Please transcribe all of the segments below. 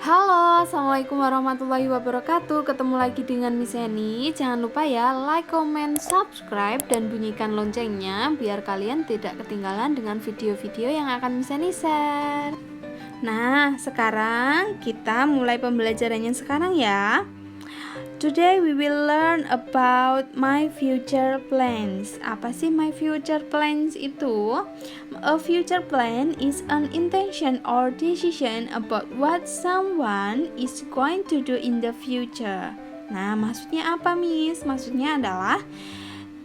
Halo, assalamualaikum warahmatullahi wabarakatuh. Ketemu lagi dengan Miss Eni. Jangan lupa ya, like, comment, subscribe, dan bunyikan loncengnya biar kalian tidak ketinggalan dengan video-video yang akan Miss Eni share. Nah, sekarang kita mulai pembelajarannya sekarang ya. Today we will learn about my future plans. Apa sih my future plans itu? A future plan is an intention or decision about what someone is going to do in the future. Nah, maksudnya apa, Miss? Maksudnya adalah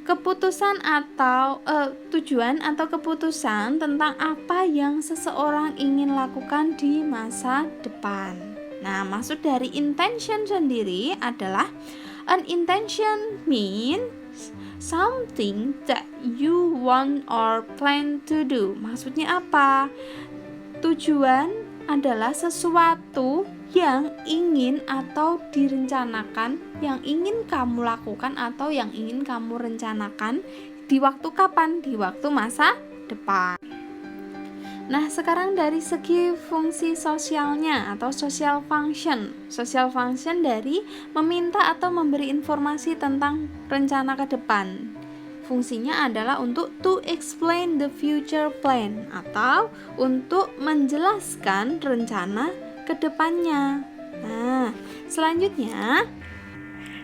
keputusan atau tujuan atau keputusan tentang apa yang seseorang ingin lakukan di masa depan. Nah, maksud dari intention sendiri adalah an intention means something that you want or plan to do. Maksudnya apa? Tujuan adalah sesuatu yang ingin atau direncanakan, yang ingin kamu lakukan atau yang ingin kamu rencanakan di waktu kapan? Di waktu masa depan. Nah, sekarang dari segi fungsi sosialnya atau social function. Social function dari meminta atau memberi informasi tentang rencana ke depan. Fungsinya adalah untuk to explain the future plan atau untuk menjelaskan rencana ke depannya. Nah, selanjutnya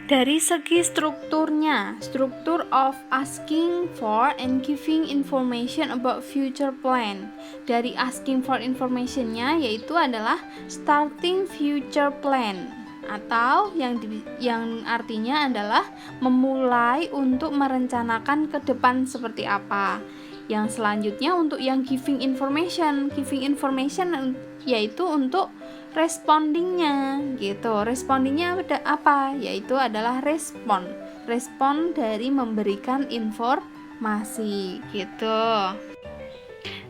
dari segi strukturnya, struktur of asking for and giving information about future plan. Dari asking for informationnya yaitu adalah starting future plan atau yang artinya adalah memulai untuk merencanakan ke depan seperti apa. Yang selanjutnya untuk yang giving information yaitu untuk respondingnya gitu. Respondingnya apa? Yaitu adalah respon dari memberikan informasi gitu.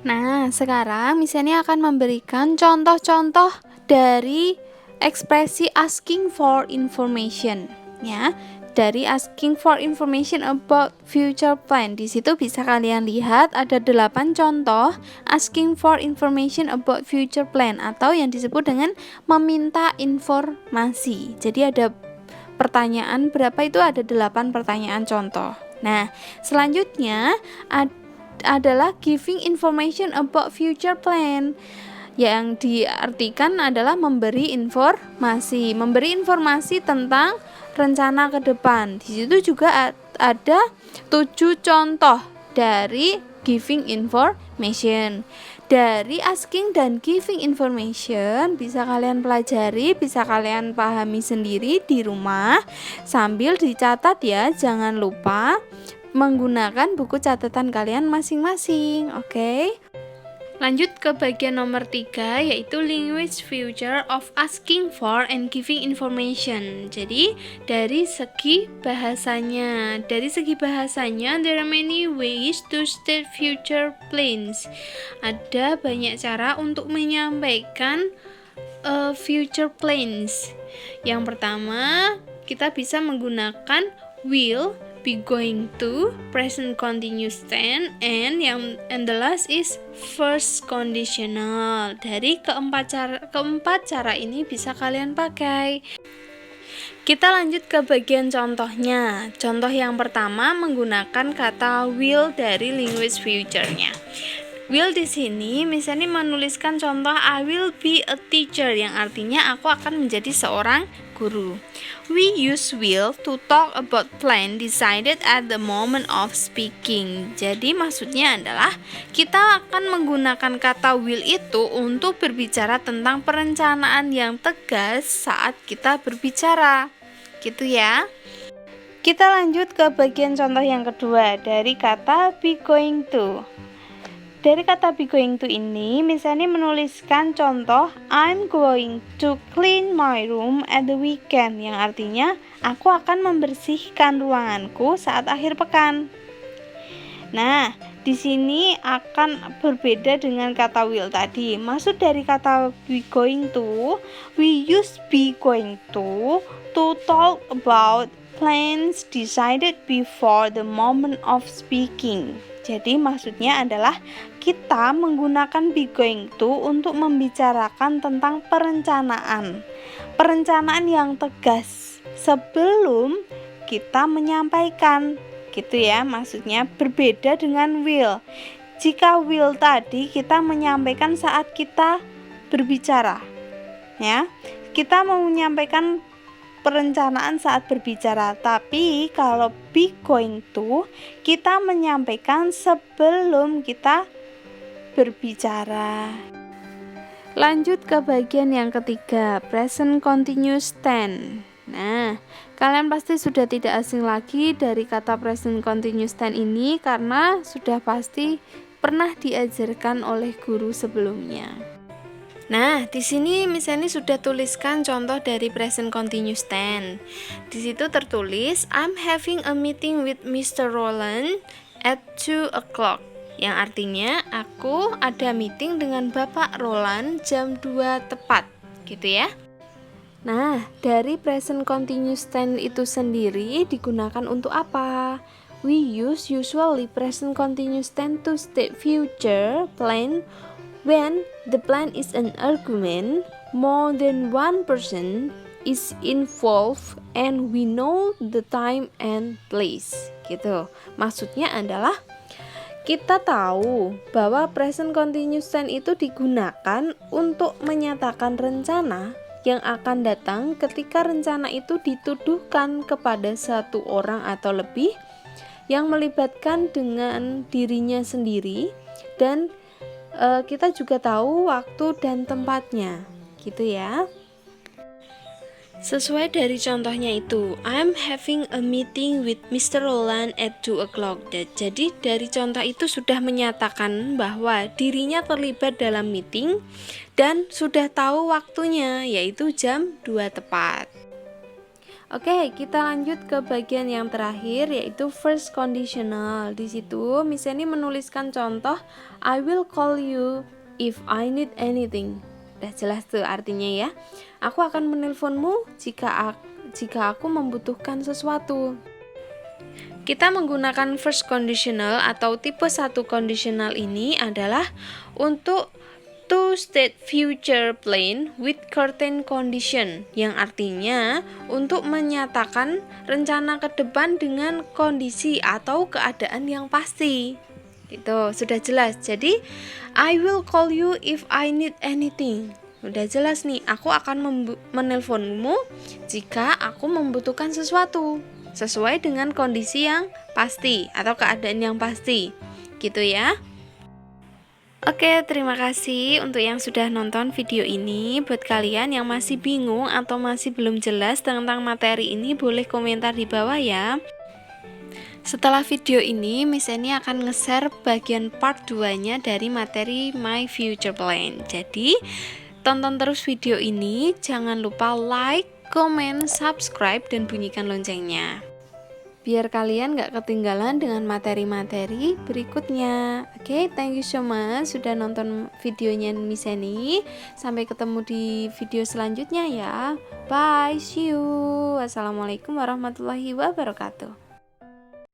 Nah, sekarang misalnya akan memberikan contoh-contoh dari ekspresi asking for information ya. Dari asking for information about future plan. Di situ bisa kalian lihat ada 8 contoh asking for information about future plan atau yang disebut dengan meminta informasi. Jadi ada pertanyaan berapa itu ada 8 pertanyaan contoh. Nah, selanjutnya adalah giving information about future plan. Yang diartikan adalah memberi informasi tentang rencana ke depan. Di situ juga ada 7 contoh dari giving information. Dari asking dan giving information bisa kalian pelajari, bisa kalian pahami sendiri di rumah sambil dicatat ya. Jangan lupa menggunakan buku catatan kalian masing-masing. Oke? Lanjut ke bagian nomor 3 yaitu language future of asking for and giving information. Jadi dari segi bahasanya there are many ways to state future plans. Ada banyak cara untuk menyampaikan future plans. Yang pertama, kita bisa menggunakan will, be going to, present continuous tense, and the last is first conditional. Dari keempat cara ini bisa kalian pakai. Kita lanjut ke bagian contohnya. Contoh yang pertama menggunakan kata will dari language future-nya. Will di sini misalnya menuliskan contoh I will be a teacher yang artinya aku akan menjadi seorang guru. We use will to talk about plan decided at the moment of speaking. Jadi maksudnya adalah kita akan menggunakan kata will itu untuk berbicara tentang perencanaan yang tegas saat kita berbicara. Gitu ya. Kita lanjut ke bagian contoh yang kedua dari kata be going to. Dari kata be going to ini misalnya menuliskan contoh I'm going to clean my room at the weekend yang artinya aku akan membersihkan ruanganku saat akhir pekan. Nah, di sini akan berbeda dengan kata will tadi. Maksud dari kata be going to, we use be going to talk about plans decided before the moment of speaking. Jadi maksudnya adalah kita menggunakan be going to untuk membicarakan tentang perencanaan. Perencanaan yang tegas sebelum kita menyampaikan. Gitu ya, maksudnya berbeda dengan will. Jika will tadi kita menyampaikan saat kita berbicara. Ya. Kita mau menyampaikan perencanaan saat berbicara, tapi kalau be going to kita menyampaikan sebelum kita berbicara. Lanjut ke bagian yang ketiga, present continuous tense. Nah, kalian pasti sudah tidak asing lagi dari kata present continuous tense ini karena sudah pasti pernah diajarkan oleh guru sebelumnya. Nah, di sini Miss Eni sudah tuliskan contoh dari present continuous tense. Di situ tertulis I'm having a meeting with Mr. Roland at 2 o'clock. Yang artinya aku ada meeting dengan Bapak Roland jam 2 tepat, gitu ya. Nah, dari present continuous tense itu sendiri digunakan untuk apa? We use usually present continuous tense to state future plan when the plan is an argument, more than one person is involved and we know the time and place. Gitu. Maksudnya adalah kita tahu bahwa present continuous tense itu digunakan untuk menyatakan rencana yang akan datang ketika rencana itu dituduhkan kepada satu orang atau lebih yang melibatkan dengan dirinya sendiri dan kita juga tahu waktu dan tempatnya, gitu ya. Sesuai dari contohnya itu, I'm having a meeting with Mr. Roland at 2 o'clock. Jadi dari contoh itu sudah menyatakan bahwa dirinya terlibat dalam meeting dan sudah tahu waktunya, yaitu jam 2 tepat. Oke, kita lanjut ke bagian yang terakhir yaitu first conditional. Di situ Miss Eni menuliskan contoh I will call you if I need anything. Udah jelas tuh artinya ya. Aku akan menelponmu jika aku membutuhkan sesuatu. Kita menggunakan first conditional atau tipe 1 conditional ini adalah untuk to state future plan with certain condition, yang artinya untuk menyatakan rencana ke depan dengan kondisi atau keadaan yang pasti. Gitu, sudah jelas. Jadi I will call you if I need anything. Udah jelas nih, aku akan menelponmu jika aku membutuhkan sesuatu sesuai dengan kondisi yang pasti atau keadaan yang pasti. Gitu ya. Oke, terima kasih untuk yang sudah nonton video ini. Buat kalian yang masih bingung atau masih belum jelas tentang materi ini, boleh komentar di bawah ya. Setelah video ini, Miss Eni akan nge-share bagian part 2-nya dari materi My Future Plan. Jadi, tonton terus video ini, jangan lupa like, comment, subscribe, dan bunyikan loncengnya. Biar kalian gak ketinggalan dengan materi-materi berikutnya. Oke, thank you so much sudah nonton videonya Miss Eni. Sampai ketemu di video selanjutnya ya. Bye, see you. Wassalamualaikum warahmatullahi wabarakatuh.